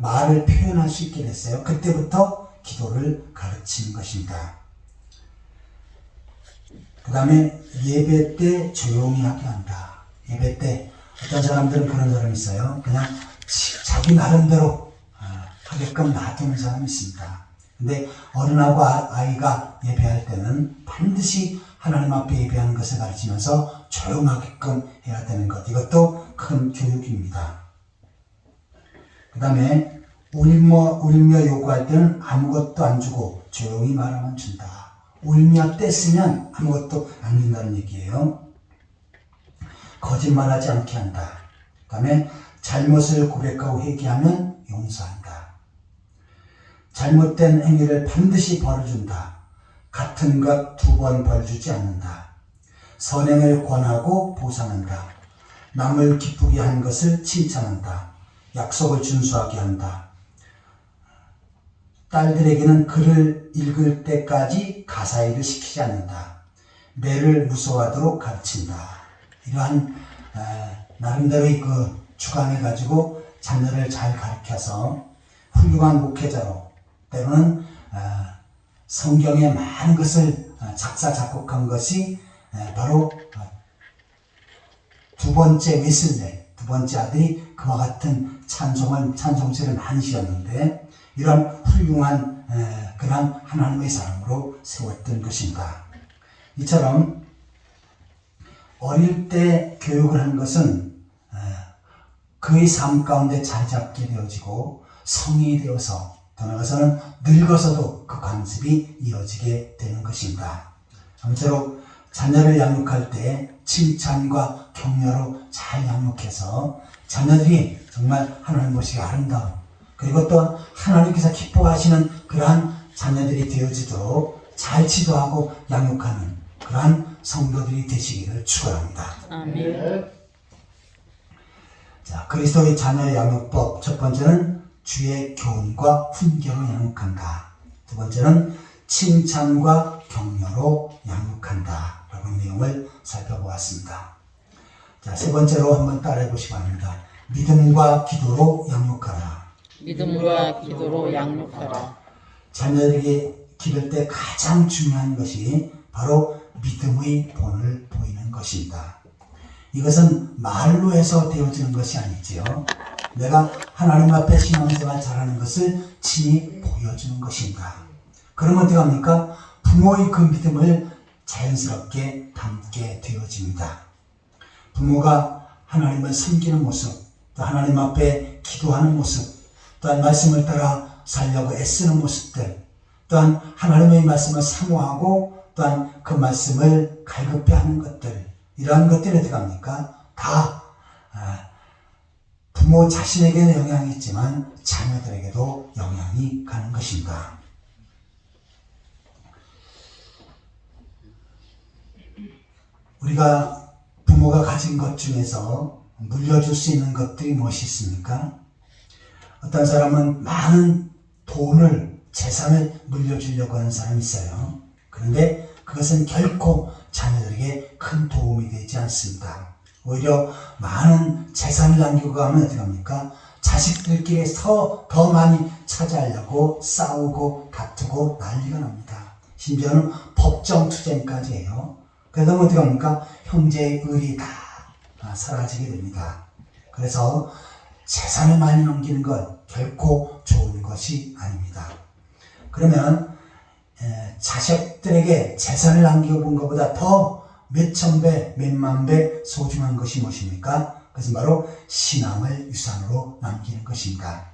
말을 표현할 수 있게 됐어요. 그때부터 기도를 가르치는 것입니다. 그 다음에 예배 때 조용히 하게 한다. 예배 때 어떤 사람들은 그런 사람이 있어요. 그냥 자기 나름대로 하게끔 놔두는 사람이 있습니다. 근데 어른하고 아이가 예배할 때는 반드시 하나님 앞에 예배하는 것을 가르치면서 조용하게끔 해야 되는 것. 이것도 큰 교육입니다. 그 다음에 울며 요구할 때는 아무것도 안 주고 조용히 말하면 준다. 울며 떼쓰면 아무것도 안 준다는 얘기예요. 거짓말하지 않게 한다. 그 다음에 잘못을 고백하고 회개하면 용서한다. 잘못된 행위를 반드시 벌을 준다. 같은 것 2번 벌 주지 않는다. 선행을 권하고 보상한다. 남을 기쁘게 한 것을 칭찬한다. 약속을 준수하게 한다. 딸들에게는 글을 읽을 때까지 가사일을 시키지 않는다. 매를 무서워하도록 가르친다. 이러한 나름대로의 그 주관을 가지고 자녀를 잘 가르쳐서 훌륭한 목회자로, 때로는 성경의 많은 것을 작사 작곡한 것이 바로 두 번째 웨슬레, 두 번째 아들이 그와 같은 찬송시를 많이 지었는데 이런 훌륭한 그런 하나님의 사람으로 세웠던 것입니다. 이처럼 어릴 때 교육을 한 것은 그의 삶 가운데 자리 잡게 되어지고 성인이 되어서 더 나아가서는 늙어서도 그 관습이 이어지게 되는 것입니다. 아무쪼록 자녀를 양육할 때 칭찬과 격려로 잘 양육해서 자녀들이 정말 하나님 보시기 아름다운, 그리고 또 하나님께서 기뻐하시는 그러한 자녀들이 되어지도록 잘 지도하고 양육하는 그러한 성도들이 되시기를 축원합니다. 아멘. 자, 그리스도의 자녀 양육법. 첫 번째는 주의 교훈과 훈계로 양육한다. 두 번째는 칭찬과 격려로 양육한다. 라는 내용을 살펴보았습니다. 자, 세 번째로 한번 따라해 보시기 바랍니다. 믿음과 기도로 양육하라. 믿음과 기도로 양육하라. 자녀에게 기를 때 가장 중요한 것이 바로 믿음의 본을 보이는 것입니다. 이것은 말로 해서 되어지는 것이 아니지요. 내가 하나님 앞에 신앙생활 잘하는 것을 친히 보여주는 것입니다. 그러면 어떻게 합니까? 부모의 그 믿음을 자연스럽게 담게 되어집니다. 부모가 하나님을 섬기는 모습, 또 하나님 앞에 기도하는 모습, 또한 말씀을 따라 살려고 애쓰는 모습들, 또한 하나님의 말씀을 사모하고 또한 그 말씀을 갈급해 하는 것들, 이러한 것들이 어떻게 합니까? 다 부모 자신에게는 영향이 있지만 자녀들에게도 영향이 가는 것입니다. 우리가 부모가 가진 것 중에서 물려줄 수 있는 것들이 무엇이 있습니까? 어떤 사람은 많은 돈을, 재산을 물려주려고 하는 사람이 있어요. 그런데 그것은 결코 자녀들에게 큰 도움이 되지 않습니다. 오히려 많은 재산을 남기고 가면 어떻게 합니까? 자식들끼리 더 많이 차지하려고 싸우고 다투고 난리가 납니다. 심지어는 법정 투쟁까지 해요. 그러다 보면 어떻게 합니까? 형제의 의리 다 사라지게 됩니다. 그래서 재산을 많이 넘기는 것 결코 좋은 것이 아닙니다. 그러면 자식들에게 재산을 남겨본 것보다 더 몇천 배, 몇만 배 소중한 것이 무엇입니까? 그것은 바로 신앙을 유산으로 남기는 것입니다.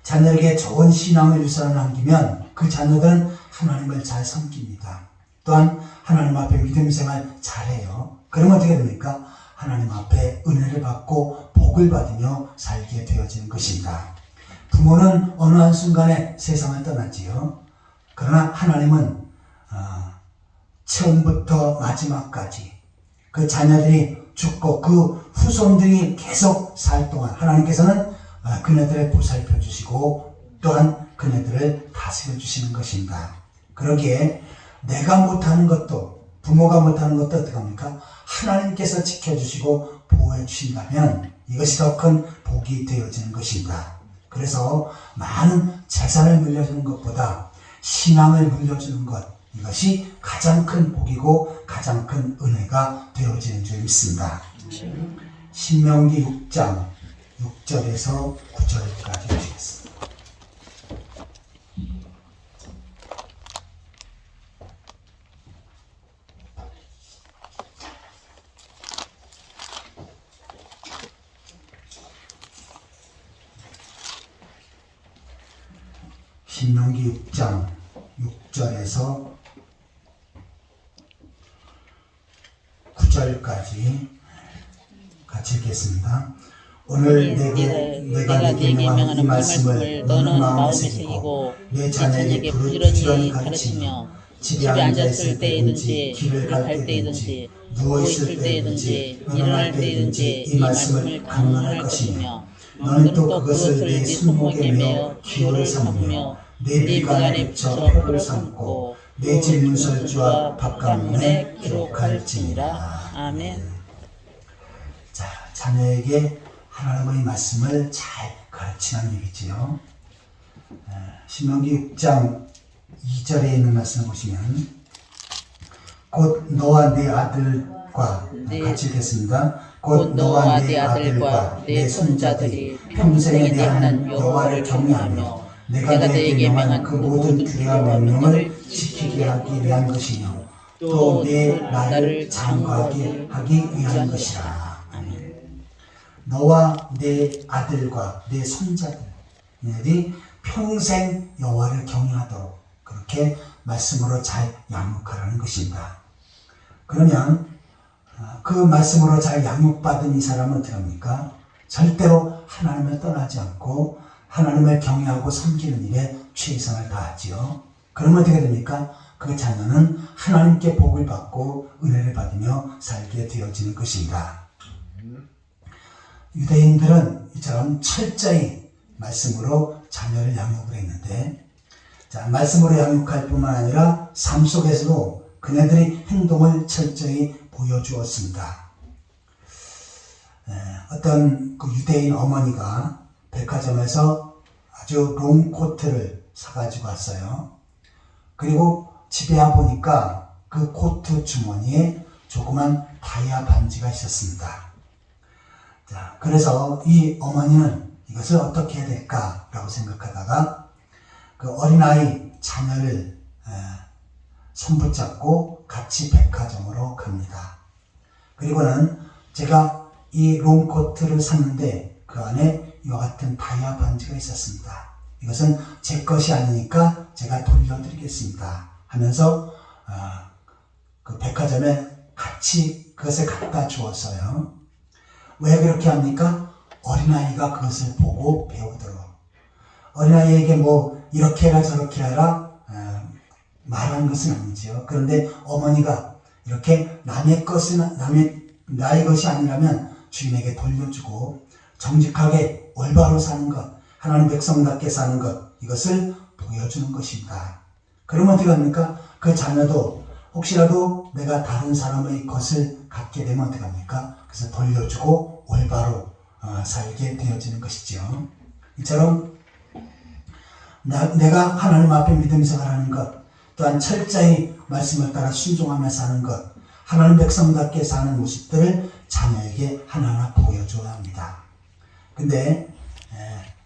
자녀에게 좋은 신앙을 유산으로 남기면 그 자녀들은 하나님을 잘 섬깁니다. 또한 하나님 앞에 믿음 생활 잘해요. 그러면 어떻게 됩니까? 하나님 앞에 은혜를 받고 복을 받으며 살게 되어지는 것입니다. 부모는 어느 한순간에 세상을 떠나지요. 그러나 하나님은 처음부터 마지막까지 그 자녀들이 죽고 그 후손들이 계속 살 동안 하나님께서는 그네들을 보살펴 주시고 또한 그네들을 다스려 주시는 것입니다. 그러기에 내가 못하는 것도 부모가 못하는 것도 어떻게 합니까? 하나님께서 지켜주시고 보호해 주신다면 이것이 더 큰 복이 되어지는 것입니다. 그래서 많은 재산을 물려주는 것보다 신앙을 물려주는 것, 이것이 가장 큰 복이고 가장 큰 은혜가 되어지는 줄 믿습니다. 신명기 6장 6절에서 9절까지 보시겠습니다. 신명기 6장 6절에서 9절까지 같이 읽겠습니다. 오늘 내가 네게 명하는 이 말씀을 너는 마음에 새기고 내 자녀에게 부지런히 가르치며 집에 앉았을 때이든지 길을 갈 때이든지 누워있을 때이든지 일어날 때이든지 이 말씀을 강론할 것이며 너는 또 그것을 내 손목에 매어 기호를 삼으며 내 비관에 붙여 표를 삼고 내 집 문설주와 바깥문에 기록할지니라. 아멘. 자, 자녀에게 하나님의 말씀을 잘 가르치는 얘기지요. 신명기 6장 2절에 있는 말씀을 보시면 곧 너와 네 아들과 같이 읽겠습니다. 곧 너와 네 아들과 내 손자들이 평생에 대하는 여호와를 경외하며 내가 네게 명한 그 모든 규례와 명령을 지키게 하기 위한 것이며 또 내 나를 장구하게 하기 위한 것이라. 아멘. 너와 내 아들과 내 손자들이 평생 여호와를 경외하도록 그렇게 말씀으로 잘 양육하라는 것입니다. 그러면 그 말씀으로 잘 양육받은 이 사람은 어떻게 합니까? 절대로 하나님을 떠나지 않고 하나님을 경외하고 섬기는 일에 최선을 다하지요. 그러면 어떻게 됩니까? 그 자녀는 하나님께 복을 받고 은혜를 받으며 살게 되어지는 것입니다. 유대인들은 이처럼 철저히 말씀으로 자녀를 양육을 했는데, 자, 말씀으로 양육할 뿐만 아니라 삶 속에서도 그네들의 행동을 철저히 보여주었습니다. 어떤 그 유대인 어머니가 백화점에서 아주 롱코트를 사가지고 왔어요. 그리고 집에 와보니까 그 코트 주머니에 조그만 다이아 반지가 있었습니다. 자, 그래서 이 어머니는 이것을 어떻게 해야 될까라고 생각하다가 그 어린아이 자녀를 손붙잡고 같이 백화점으로 갑니다. 그리고는 제가 이 롱코트를 샀는데 그 안에 이와 같은 다이아 반지가 있었습니다. 이것은 제 것이 아니니까 제가 돌려드리겠습니다 하면서 그 백화점에 같이 그것을 갖다 주었어요. 왜 그렇게 합니까? 어린아이가 그것을 보고 배우도록, 어린아이에게 뭐 이렇게 해라 저렇게 해라 말한 것은 아니지요. 그런데 어머니가 이렇게 남의 나의 것이 아니라면 주인에게 돌려주고 정직하게 올바로 사는 것, 하나님 백성답게 사는 것, 이것을 보여주는 것입니다. 그러면 어떻게 합니까? 그 자녀도 혹시라도 내가 다른 사람의 것을 갖게 되면 어떻게 합니까? 그래서 돌려주고 올바로 살게 되어지는 것이죠. 이처럼 내가 하나님 앞에 믿음 생활하는 것, 또한 철저히 말씀을 따라 순종하며 사는 것, 하나님 백성답게 사는 모습들을 자녀에게 하나하나 보여줘야 합니다. 근데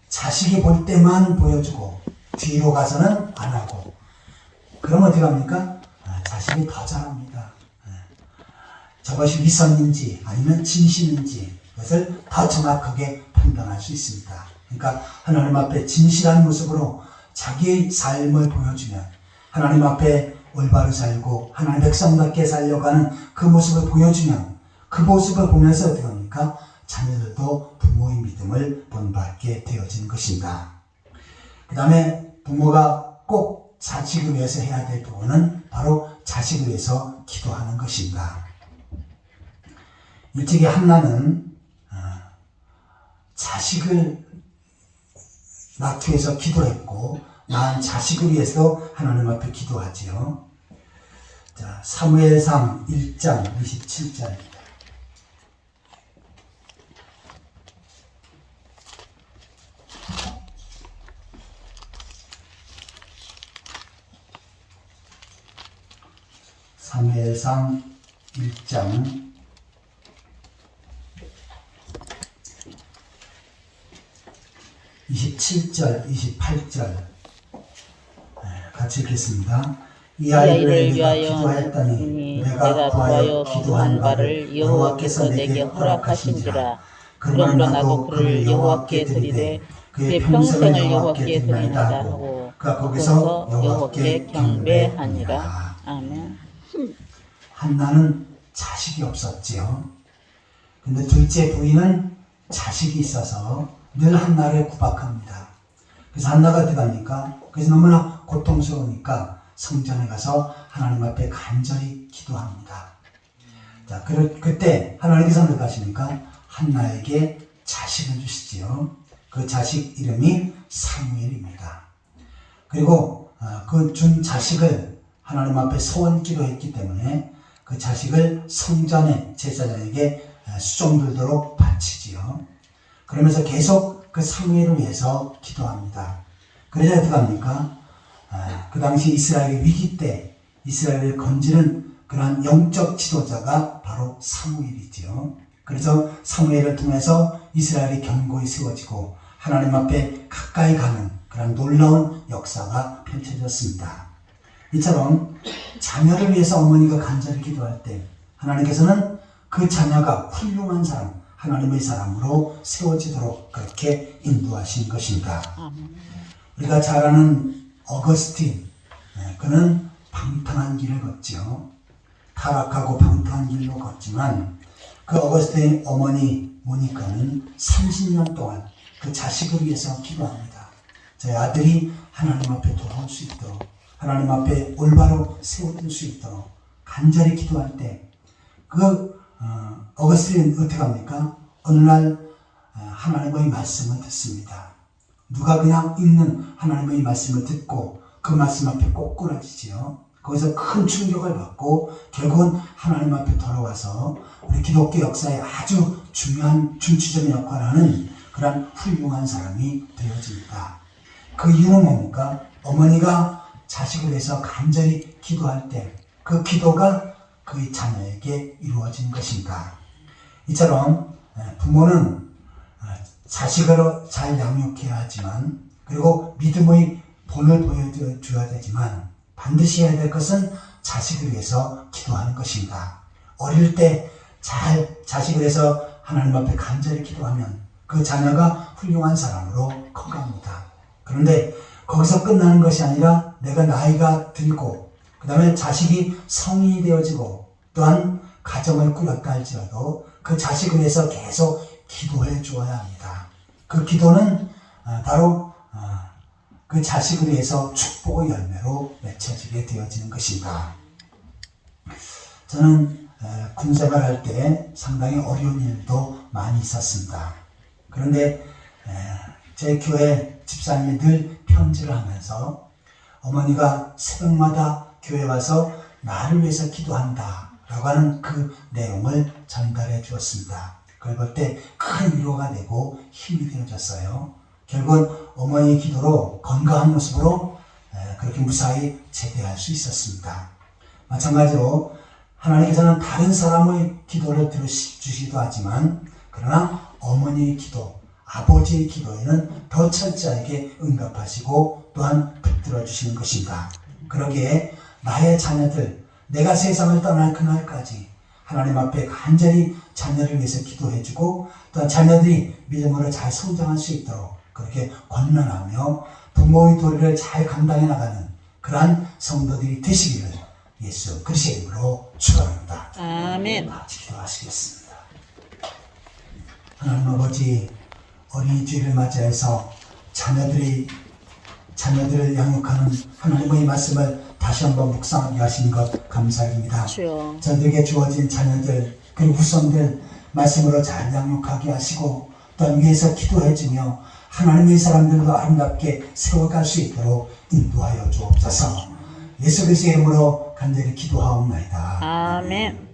자식이 볼 때만 보여주고 뒤로 가서는 안 하고, 그러면 어떻게 합니까? 자식이 더 잘합니다. 저것이 위선인지 아니면 진실인지 그것을 더 정확하게 판단할 수 있습니다. 그러니까 하나님 앞에 진실한 모습으로 자기의 삶을 보여주면, 하나님 앞에 올바로 살고 하나님 백성답게 살려가는 그 모습을 보여주면, 그 모습을 보면서 어떻게 합니까? 자녀들도 부모의 믿음을 본받게 되어지는 것입니다. 그 다음에 부모가 꼭 자식을 위해서 해야 될 부분은 바로 자식을 위해서 기도하는 것입니다. 일찍이 한나는 자식을 낳기 위해서 기도했고, 낳은 자식을 위해서 하나님 앞에 기도하지요. 자, 사무엘상 1장 27절입니다. 사무엘상 1장 27절, 28절 같이 읽겠습니다. 이 아이를 위하여 기도하였더니 내가 구하여 기도한 바를 여호와께서 내게 허락하신지라. 그러므로 나도 그를 여호와께 드리되 그의 평생을 여호와께 드리나이다 하고 그가 거기서 여호와께 경배하니라. 아멘. 한나는 자식이 없었지요. 근데 둘째 부인은 자식이 있어서 늘 한나를 구박합니다. 그래서 한나가 어떻게 합니까? 그래서 너무나 고통스러우니까 성전에 가서 하나님 앞에 간절히 기도합니다. 자, 그때 하나님께서 어떻게 하십니까? 한나에게 자식을 주시지요. 그 자식 이름이 사무엘입니다. 그리고 그 준 자식을 하나님 앞에 소원 기도했기 때문에 그 자식을 성전의 제사장에게 수종들도록 바치지요. 그러면서 계속 그 사무엘을 위해서 기도합니다. 그래서 어떻게 합니까? 그 당시 이스라엘의 위기 때 이스라엘을 건지는 그러한 영적 지도자가 바로 사무엘이지요. 그래서 사무엘을 통해서 이스라엘이 견고히 세워지고 하나님 앞에 가까이 가는 그런 놀라운 역사가 펼쳐졌습니다. 이처럼 자녀를 위해서 어머니가 간절히 기도할 때 하나님께서는 그 자녀가 훌륭한 사람, 하나님의 사람으로 세워지도록 그렇게 인도하신 것입니다. 우리가 잘 아는 어거스틴, 그는 방탕한 길을 걷지요. 타락하고 방탕한 길로 걷지만 그 어거스틴 어머니 모니카는 30년 동안 그 자식을 위해서 기도합니다. 저희 아들이 하나님 앞에 돌아올 수 있도록, 하나님 앞에 올바로 세워질 수 있도록 간절히 기도할 때 그 어거스틴은 어떻게 합니까? 어느 날 하나님의 말씀을 듣습니다. 누가 그냥 읽는 하나님의 말씀을 듣고 그 말씀 앞에 꼬꾸라지지요. 거기서 큰 충격을 받고 결국은 하나님 앞에 돌아와서 우리 기독교 역사에 아주 중요한 중추적인 역할을 하는 그런 훌륭한 사람이 되어집니다. 그 이유는 뭡니까? 어머니가 자식을 위해서 간절히 기도할 때 그 기도가 그의 자녀에게 이루어진 것입니다. 이처럼 부모는 자식을 잘 양육해야 하지만, 그리고 믿음의 본을 보여줘야 되지만 반드시 해야 될 것은 자식을 위해서 기도하는 것입니다. 어릴 때 잘 자식을 위해서 하나님 앞에 간절히 기도하면 그 자녀가 훌륭한 사람으로 커갑니다. 그런데 거기서 끝나는 것이 아니라 내가 나이가 들고 그 다음에 자식이 성인이 되어지고 또한 가정을 꾸렸다 할지라도 그 자식을 위해서 계속 기도해 주어야 합니다. 그 기도는 바로 그 자식을 위해서 축복의 열매로 맺혀지게 되어지는 것입니다. 저는 군생활할 때 상당히 어려운 일도 많이 있었습니다. 그런데 제 교회 집사님이 늘 편지를 하면서 어머니가 새벽마다 교회 와서 나를 위해서 기도한다 라고 하는 그 내용을 전달해 주었습니다. 그걸 볼 때 큰 위로가 되고 힘이 되어졌어요. 결국은 어머니의 기도로 건강한 모습으로 그렇게 무사히 제대할 수 있었습니다. 마찬가지로 하나님께서는 다른 사람의 기도를 들어주시기도 하지만 그러나 어머니의 기도, 아버지의 기도에는 더 철저하게 응답하시고 또한 붙들어 주시는 것입니다. 그러기에 나의 자녀들, 내가 세상을 떠날 그날까지 하나님 앞에 간절히 자녀를 위해서 기도해주고 또한 자녀들이 믿음으로 잘 성장할 수 있도록 그렇게 권면하며 부모의 도리를 잘 감당해 나가는 그러한 성도들이 되시기를 예수 그리스도의 이름으로 축원합니다. 아멘. 같이 기도하시겠습니다. 하나님 아버지, 어린이 주일을 맞이해서 자녀들을 양육하는 하나님의 말씀을 다시 한번 묵상하게 하신 것 감사드립니다. 주여. 저들에게 주어진 자녀들 그리고 후손들 말씀으로 잘 양육하게 하시고 또한 위에서 기도해주며 하나님의 사람들도 아름답게 세워갈 수 있도록 인도하여 주옵소서. 예수 그리스도의 이름으로 간절히 기도하옵나이다. 아멘.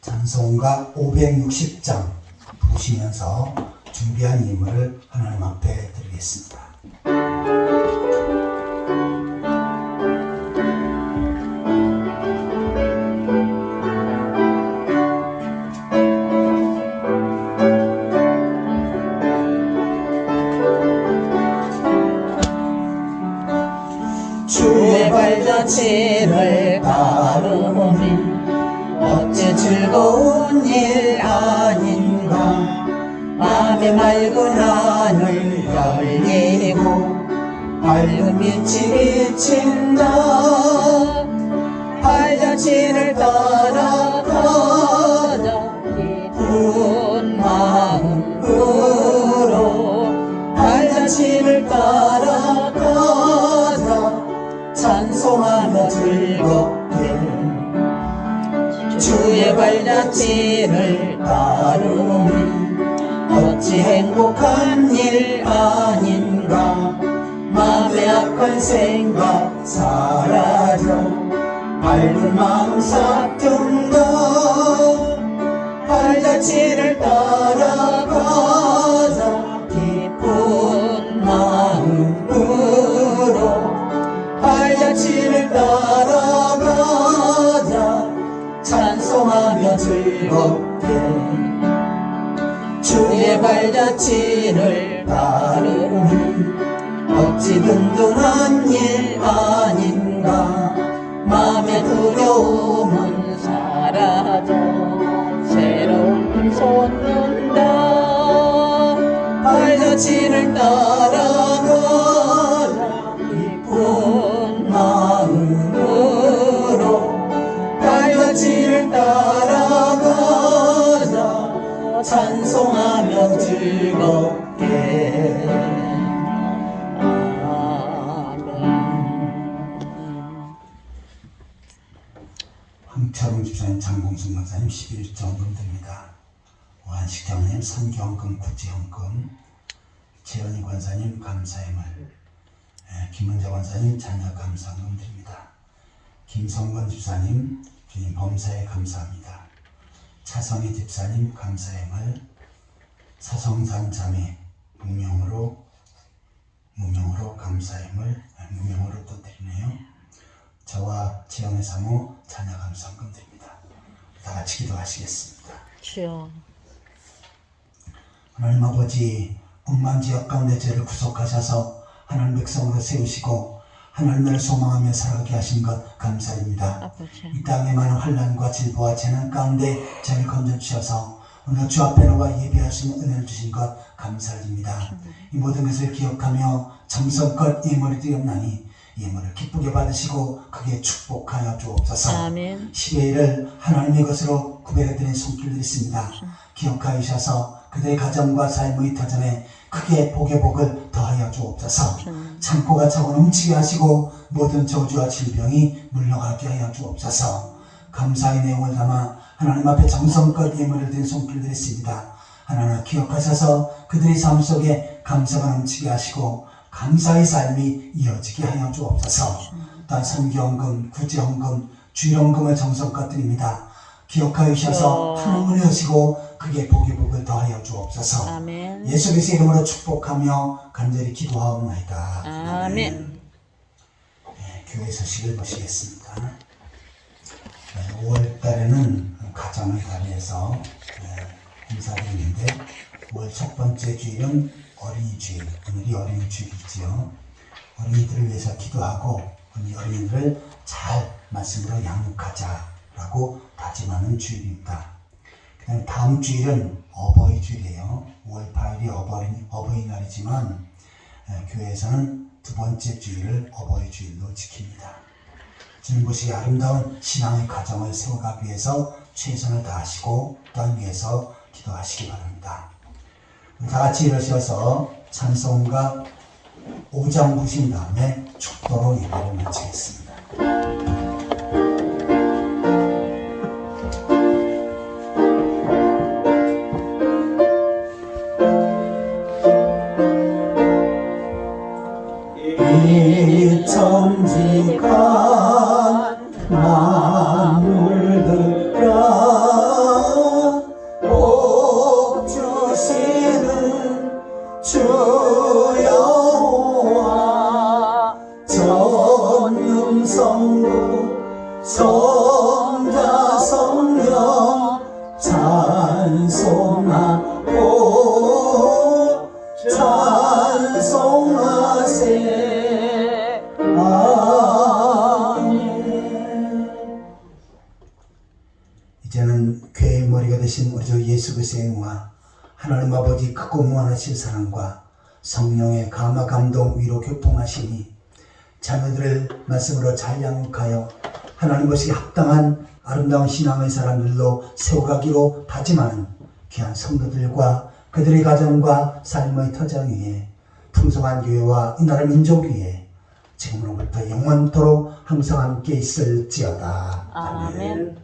찬송가 560장 보시면서 준비한 예물을 하나님 앞에 드리겠습니다. 주의 발자취를 따르니 어째 즐거운 일 아닌가. 맘에 맑은 하늘 열리고 밝은 빛이 비친다. 발자취를 따라가자 기쁜 마음으로. 발자취를 따라가자 찬송하며 즐겁게. 주의 발자취를 따르니 어찌 행복한 일 아닌가. 맘의 악한 생각 사라져 밝은 마음 싹든다. 발자취를 따라가자 기쁜 마음으로. 발자취를 따라가자 찬송하며 즐겁게. 주의 발자취를 따르니 어찌 든든한 일 아닌가. 맘의 두려움은 사라져 새로운 솟는다. 발자취를 따라가자 기쁜 마음으로. 발자취를 따라가자 찬송하며 즐겁게. 황철웅 집사님, 장봉순 목사님 11점으로 드립니다. 오한식장님 선교헌금, 구제헌금, 재현이 권사님 감사의물, 김은자 권사님 자녀 감사헌금 드립니다. 김성건 집사님 주님 범사에 감사합니다. 차성희 집사님 감사의물, 서성산 자매 무명으로 감사의물, 무명으로 또 드리네요. 저와 지영의 사모 자녀 감사헌금 드립니다. 다 같이 기도하시겠습니다. 주여. 하나님 아버지, 억만 지역 가운데 저를 구속하셔서 하나님 백성으로 세우시고 하나님을 소망하며 살아가게 하신 것 감사드립니다. 아버지. 이 땅에 많은 환난과 질보와 재난 가운데 저를 건져주셔서 오늘 주 앞에 나와 예배할 수 있는 은혜를 주신 것 감사드립니다. 이 모든 것을 기억하며 정성껏 예물을 드렸나니 예물을 기쁘게 받으시고 크게 축복하여 주옵소서. 아멘. 10의 1을 하나님의 것으로 구별해드린 손길들이 있습니다. 기억하여 주셔서 그들의 가정과 삶의 터전에 크게 복의 복을 더하여 주옵소서. 창고가 차고 넘치게 하시고 모든 저주와 질병이 물러가게 하여 주옵소서. 감사의 내용을 담아 하나님 앞에 정성껏 예물을 드린 손길들이 있습니다. 하나님 기억하셔서 그들의 삶 속에 감사가 넘치게 하시고 감사의 삶이 이어지게 하여 주옵소서. 또한 선교헌금, 구제헌금, 주일헌금을 정성껏 드립니다. 기억하여 주셔서 하나님을 하시고 그게 복의 복을 더하여 주옵소서. 아멘. 예수 그리스도의 이름으로 축복하며 간절히 기도하옵나이다. 아멘. 네, 교회 소식을 보시겠습니다. 5월 달에는 가정의 달에서 행사드리는데 5월 첫 번째 주일은 어린이 주일, 오늘이 어린이 주일이지요. 어린이들을 위해서 기도하고 어린이들을 잘 말씀으로 양육하자라고 다짐하는 주일입니다. 그 다음에 다음 주일은 어버이 주일이에요. 5월 8일이 어버이날이지만 교회에서는 두 번째 주일을 어버이 주일로 지킵니다. 주님 보시기에 아름다운 신앙의 가정을 세워가기 위해서 최선을 다하시고 또한 위해서 기도하시기 바랍니다. 다 같이 일어서서 찬송가 5장 부신 다음에 축도로 예배를 마치겠습니다. 이 천지간 만물들아 복 주시는 주여와 전능성부 성자 성령 찬송하고 찬송하세. 아멘. 이제는 교회의 머리가 되신 우리 주 예수 그리스도의 은혜와 하나님 아버지 크고 무한하신 사랑과 성령의 감화 감동 위로 교통하시니 자녀들을 말씀으로 잘 양육하여 하나님 보시기에 합당한 아름다운 신앙의 사람들로 세워가기로 다짐하는 귀한 성도들과 그들의 가정과 삶의 터전 위에 풍성한 교회와 이 나라 민족 위에 지금으로부터 영원토록 항상 함께 있을지어다. 아멘.